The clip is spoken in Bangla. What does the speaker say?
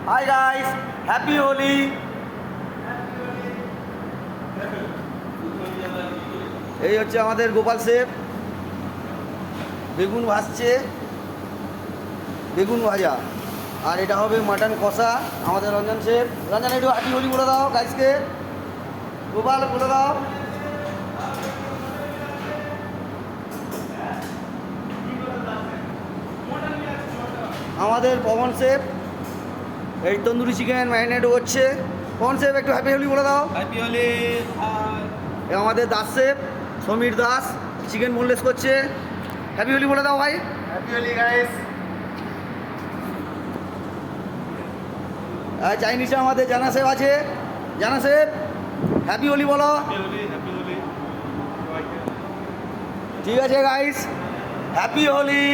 Hi guys, happy Holi. এই হচ্ছে আমাদের গোপাল শেফ, বেগুন ভাজছে, বেগুন ভাজা। আর এটা হবে মাটন কষা। আমাদের রঞ্জন শেফ, রঞ্জন একটু হ্যাপি হোলি বলে দাও গাইসকে। গোপাল বলে দাও। আমাদের পবন শেফ এই তন্দুরি চিকেন ম্যারিনেট করছে। পবন শেফ একটু হ্যাপি হোলি বলে দাও। হ্যাপি হোলি। আমাদের Das chef Samir Das chicken boneless করছে। হ্যাপি হোলি বলে দাও ভাই। Happy Holi guys. চাইনিজে আমাদের জানা শেফ আছে। জানা শেফ হ্যাপি হোলি বলো। হ্যাপি হোলি। ঠিক আছে গাইস, হ্যাপি হোলি।